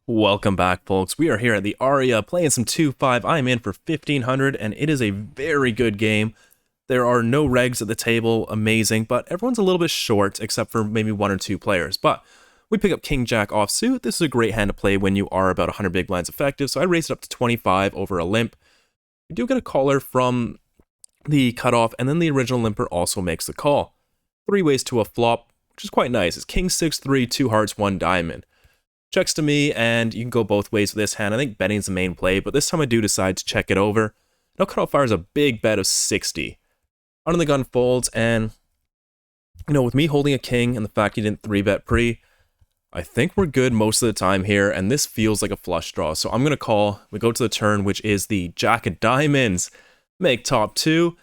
Welcome back, folks. We are here at the Aria playing some 2-5. I am in for 1500, and it is a very good game. There are no regs at the table, amazing, but everyone's a little bit short, except for maybe one or two players. But we pick up King Jack offsuit. This is a great hand to play when you are about 100 big blinds effective, so I raised it up to 25 over a limp. We do get a caller from the cutoff, and then the original limper also makes the call. 3 ways to a flop, which is quite nice. It's King 6-3, 2 hearts, 1 diamond. Checks to me, and you can go both ways with this hand. I think betting's the main play, but this time I do decide to check it over. No cutoff fires a big bet of 60. Under the gun folds, and with me holding a king and the fact he didn't 3-bet pre, I think we're good most of the time here, and this feels like a flush draw. So I'm going to call. We go to the turn, which is the Jack of Diamonds. Make top 2.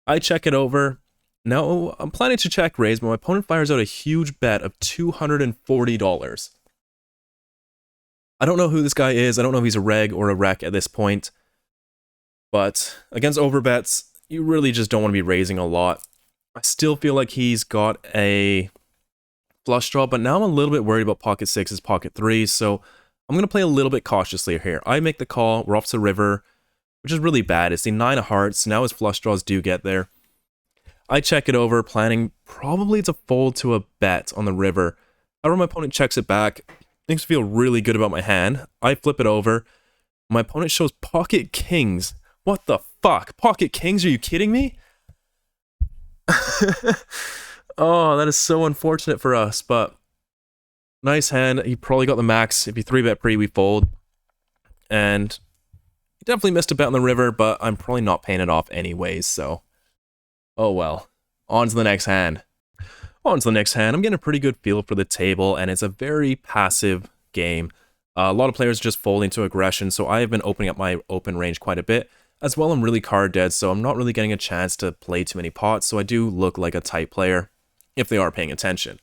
I check it over. Now, I'm planning to check raise, but my opponent fires out a huge bet of $240. I don't know who this guy is. I don't know if he's a reg or a rec at this point. But against overbets, you really just don't want to be raising a lot. I still feel like he's got a flush draw, but now I'm a little bit worried about pocket 6s, pocket 3s, so I'm going to play a little bit cautiously here. I make the call. We're off to the river, which is really bad. It's the 9 of hearts. Now his flush draws do get there. I check it over, planning probably it's a fold to a bet on the river. However, my opponent checks it back. Makes me feel really good about my hand. I flip it over. My opponent shows pocket kings. What the fuck? Pocket kings? Are you kidding me? Oh, that is so unfortunate for us, but nice hand. He probably got the max. If you 3-bet pre, we fold. And he definitely missed a bet on the river, but I'm probably not paying it off anyways, so oh well. On to the next hand. On to the next hand. I'm getting a pretty good feel for the table, and it's a very passive game. A lot of players just fold into aggression, so I have been opening up my open range quite a bit. As well, I'm really card dead, so I'm not really getting a chance to play too many pots, so I do look like a tight player, if they are paying attention.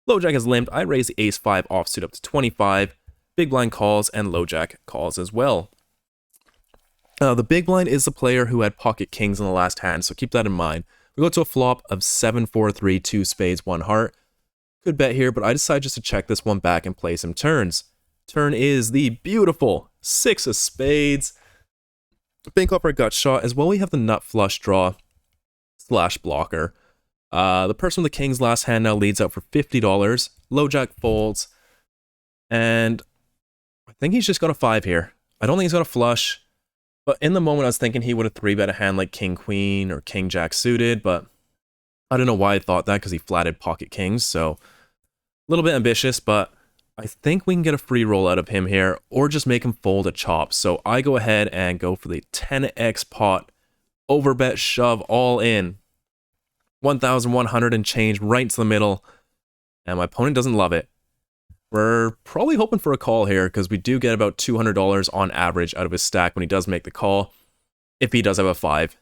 Low jack is limped. I raise the ace-5 offsuit up to 25. Big blind calls, and low jack calls as well. The big blind is the player who had pocket kings in the last hand, so keep that in mind. We go to a flop of 7-4-3, 2 spades, 1 heart. Good bet here, but I decide just to check this one back and play some turns. Turn is the beautiful 6 of spades. Bank off our gut shot. As well, we have the nut flush draw / blocker. The person with the king's last hand now leads out for $50. Low jack folds. And I think he's just got a 5 here. I don't think he's got a flush. But in the moment, I was thinking he would have 3-bet a hand like King Queen or King Jack suited, but I don't know why I thought that because he flatted pocket kings, so a little bit ambitious, but I think we can get a free roll out of him here, or just make him fold a chop. So I go ahead and go for the 10x pot, overbet shove all in, 1,100 and change right into the middle, and my opponent doesn't love it. We're probably hoping for a call here because we do get about $200 on average out of his stack when he does make the call, if he does have a 5.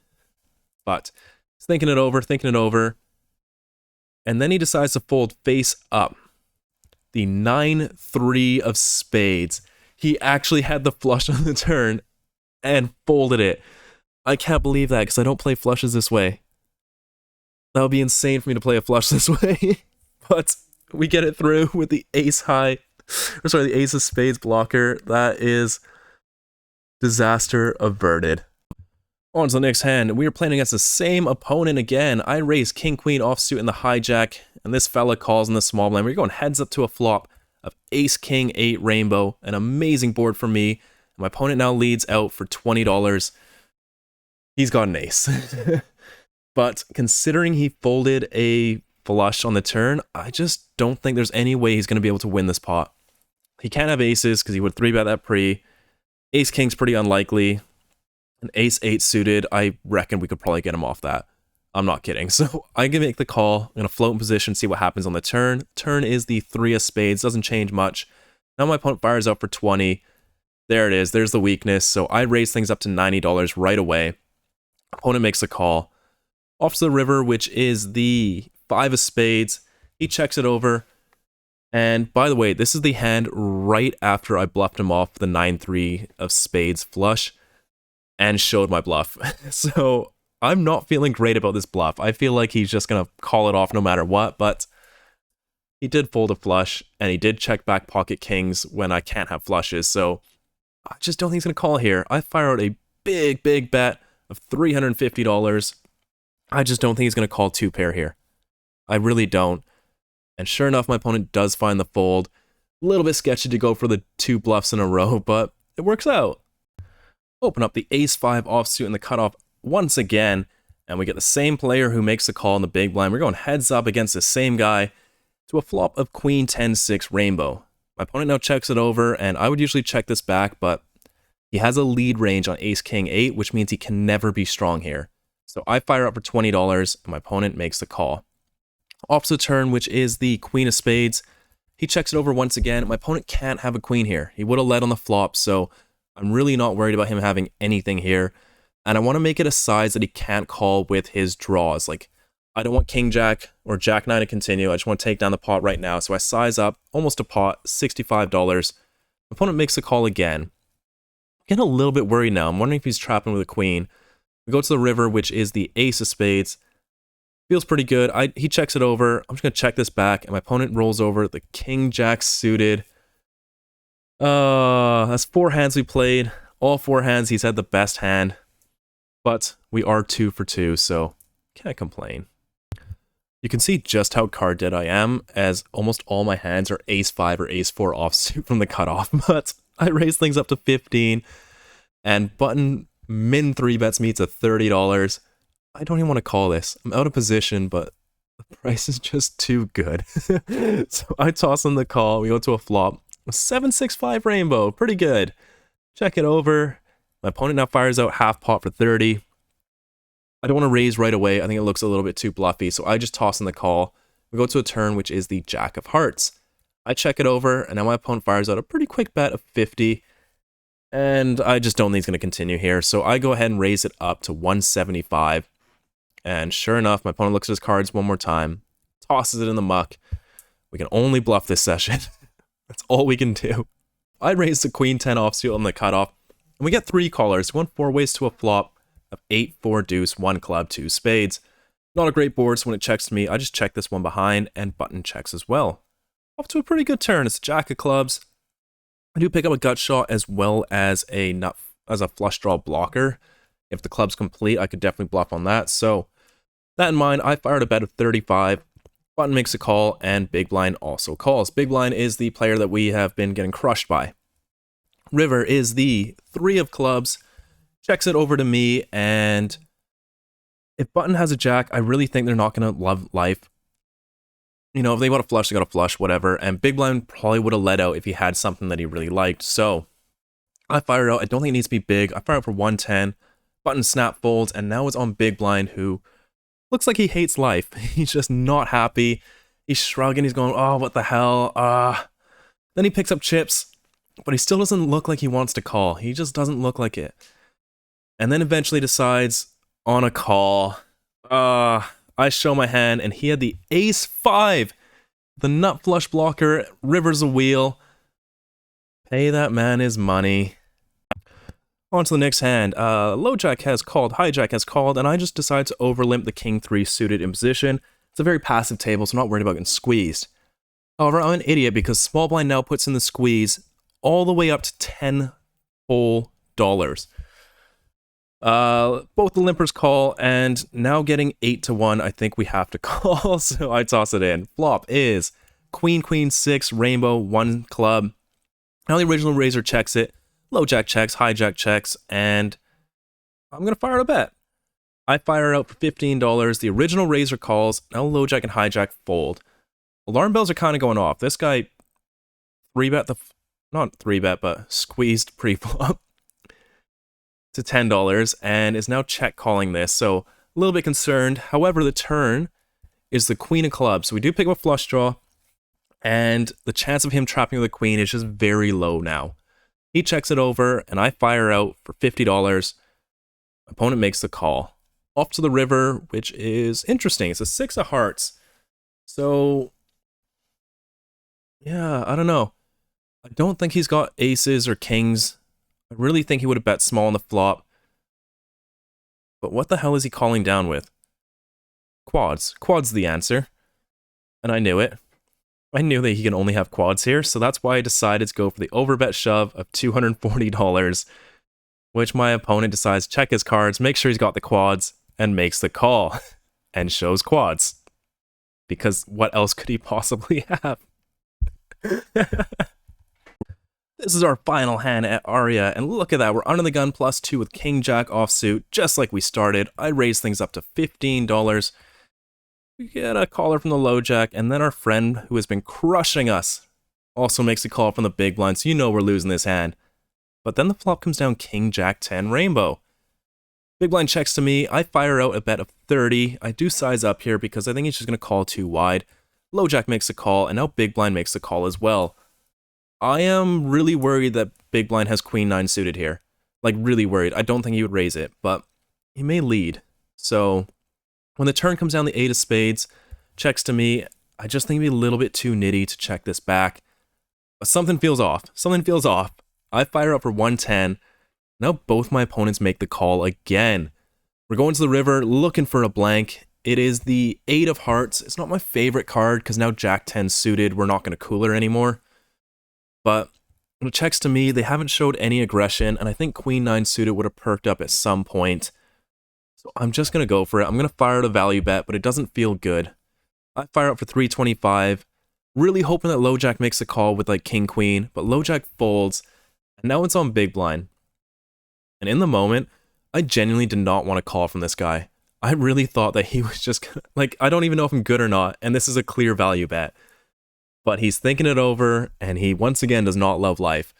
But he's thinking it over, and then he decides to fold face up. The 9-3 of spades. He actually had the flush on the turn and folded it. I can't believe that because I don't play flushes this way. That would be insane for me to play a flush this way, but we get it through with the the ace of spades blocker. That is disaster averted. On to the next hand. We are playing against the same opponent again. I raise King Queen offsuit in the hijack, and this fella calls in the small blind. We're going heads up to a flop of Ace King 8 rainbow. An amazing board for me. My opponent now leads out for $20. He's got an ace. But considering he folded a flush on the turn, I just don't think there's any way he's going to be able to win this pot. He can't have aces because he would 3-bet that pre. Ace King's pretty unlikely. An Ace 8 suited, I reckon we could probably get him off that. I'm not kidding. So I'm going to make the call. I'm going to float in position, see what happens on the turn. Turn is the 3 of spades. Doesn't change much. Now my opponent fires out for 20. There it is. There's the weakness. So I raise things up to $90 right away. Opponent makes the call. Off to the river, which is the 5 of spades. He checks it over. And by the way, this is the hand right after I bluffed him off the 9-3 of spades flush and showed my bluff. So I'm not feeling great about this bluff. I feel like he's just going to call it off no matter what, but He did fold a flush, and he did check back pocket kings when I can't have flushes, so I just don't think he's going to call here. I fire out a big, big bet of $350. I just don't think he's going to call two pair here. I really don't. And sure enough, my opponent does find the fold. A little bit sketchy to go for the two bluffs in a row, but it works out. Open up the ace-5 offsuit in the cutoff once again, and we get the same player who makes the call in the big blind. We're going heads up against the same guy to a flop of queen 10-6 rainbow. My opponent now checks it over, and I would usually check this back, but he has a lead range on ace-king 8, which means he can never be strong here. So I fire up for $20, and my opponent makes the call. Off to the turn, which is the queen of spades. He checks it over once again. My opponent can't have a queen here. He would have led on the flop, so I'm really not worried about him having anything here. And I want to make it a size that he can't call with his draws. Like, I don't want king jack or jack 9 to continue. I just want to take down the pot right now. So I size up almost a pot, $65. My opponent makes the call again. I'm getting a little bit worried now. I'm wondering if he's trapping with a queen. We go to the river, which is the ace of spades. Feels pretty good. He checks it over. I'm just going to check this back, and my opponent rolls over the king jack suited. That's 4 hands we played. All 4 hands, he's had the best hand. But we are 2 for 2, so can't complain. You can see just how card dead I am, as almost all my hands are ace-5 or ace-4 offsuit from the cutoff. But I raise things up to 15, and button min 3 bets me to $30. I don't even want to call this. I'm out of position, but the price is just too good. So I toss in the call. We go to a flop. 7-6-5 rainbow. Pretty good. Check it over. My opponent now fires out half pot for 30. I don't want to raise right away. I think it looks a little bit too bluffy, so I just toss in the call. We go to a turn, which is the jack of hearts. I check it over, and now my opponent fires out a pretty quick bet of 50. And I just don't think he's going to continue here, so I go ahead and raise it up to 175. And sure enough, my opponent looks at his cards one more time, tosses it in the muck. We can only bluff this session. That's all we can do. I raise the queen 10 offsuit on the cutoff, and we get 3 callers. We went 4 ways to a flop of 8, 4 deuce, 1 club, 2 spades. Not a great board, so when it checks to me, I just check this one behind, and button checks as well. Off to a pretty good turn. It's a jack of clubs. I do pick up a gut shot as well as a flush draw blocker. If the club's complete, I could definitely bluff on that. So that in mind, I fired a bet of 35. Button makes a call, and big blind also calls. Big blind is the player that we have been getting crushed by. River is the 3 of clubs, checks it over to me, and if button has a jack, I really think they're not going to love life. You know, if they want a flush, they got a flush, whatever. And big blind probably would have let out if he had something that he really liked. So I fire out. I don't think it needs to be big. I fire out for 110. Button snap folds, and now it's on big blind, who looks like he hates life. He's just not happy. He's shrugging. He's going, oh, what the hell? Then he picks up chips, but he still doesn't look like he wants to call. He just doesn't look like it. And then eventually decides on a call. I show my hand, and he had the ace-5. The nut flush blocker, river's a wheel. Pay that man his money. On to the next hand. Low jack has called, high jack has called, and I just decide to overlimp the king 3 suited in position. It's a very passive table, so I'm not worried about getting squeezed. However, I'm an idiot because small blind now puts in the squeeze all the way up to $10 whole dollars. Both the limpers call, and now getting 8-1, I think we have to call, so I toss it in. Flop is queen, queen 6, rainbow, 1 club. Now the original raiser checks it. Low jack checks, high jack checks, and I'm going to fire a bet. I fire out for $15. The original raiser calls. Now low jack and high jack fold. Alarm bells are kind of going off. This guy 3-bet not 3-bet, but squeezed pre-flop to $10 and is now check calling this. So a little bit concerned. However, the turn is the queen of clubs. So we do pick up a flush draw, and the chance of him trapping with a queen is just very low now. He checks it over, and I fire out for $50. Opponent makes the call. Off to the river, which is interesting. It's a 6 of hearts. So, yeah, I don't know. I don't think he's got aces or kings. I really think he would have bet small on the flop. But what the hell is he calling down with? Quads. Quads the answer. And I knew it. I knew that he can only have quads here, so that's why I decided to go for the overbet shove of $240, which my opponent decides to check his cards, make sure he's got the quads, and makes the call, and shows quads. Because what else could he possibly have? This is our final hand at Aria, and look at that, we're under the gun +2 with King Jack offsuit, just like we started. I raised things up to $15. We get a caller from the low jack, and then our friend who has been crushing us also makes a call from the big blind, so you know we're losing this hand. But then the flop comes down King Jack 10 rainbow. Big blind checks to me, I fire out a bet of 30. I do size up here because I think he's just going to call too wide. Low jack makes a call, and now big blind makes a call as well. I am really worried that big blind has queen 9 suited here. Like, really worried. I don't think he would raise it, but he may lead. So when the turn comes down the 8 of spades, checks to me, I just think it'd be a little bit too nitty to check this back. But something feels off. Something feels off. I fire up for 110. Now both my opponents make the call again. We're going to the river, looking for a blank. It is the 8 of hearts. It's not my favorite card because now Jack 10 suited. We're not going to cooler anymore. But when it checks to me, they haven't showed any aggression, and I think Queen 9 suited would have perked up at some point. So I'm just going to go for it. I'm going to fire out a value bet, but it doesn't feel good. I fire up for 325, really hoping that low jack makes a call with like king queen, but low jack folds, and now it's on big blind. And in the moment, I genuinely did not want to call from this guy. I really thought that he was just gonna, like, I don't even know if I'm good or not, and this is a clear value bet. But he's thinking it over, and he once again does not love life.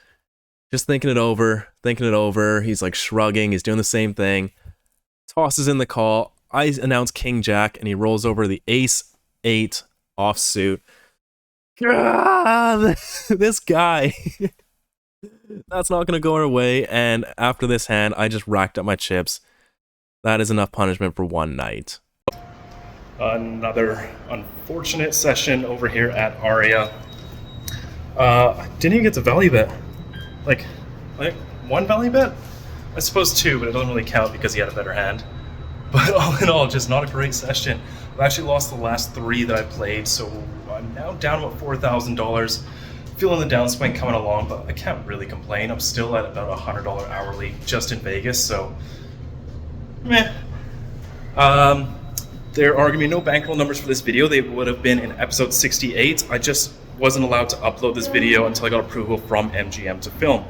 Just thinking it over, he's like shrugging, he's doing the same thing. Tosses in the call, I announce King Jack, and he rolls over the Ace 8 offsuit. This guy. That's not going to go our way, and after this hand, I just racked up my chips. That is enough punishment for one night. Another unfortunate session over here at Aria. Didn't even get to value bet. Like one value bet? I suppose two, but it doesn't really count because he had a better hand. But all in all, just not a great session. I've actually lost the last 3 that I played, so I'm now down about $4,000. Feeling the downswing coming along, but I can't really complain. I'm still at about $100 hourly just in Vegas, so meh. There are going to be no bankroll numbers for this video. They would have been in episode 68. I just wasn't allowed to upload this video until I got approval from MGM to film.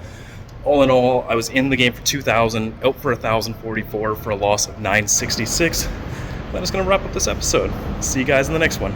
All in all, I was in the game for 2,000, out for 1,044 for a loss of 966. That is going to wrap up this episode. See you guys in the next one.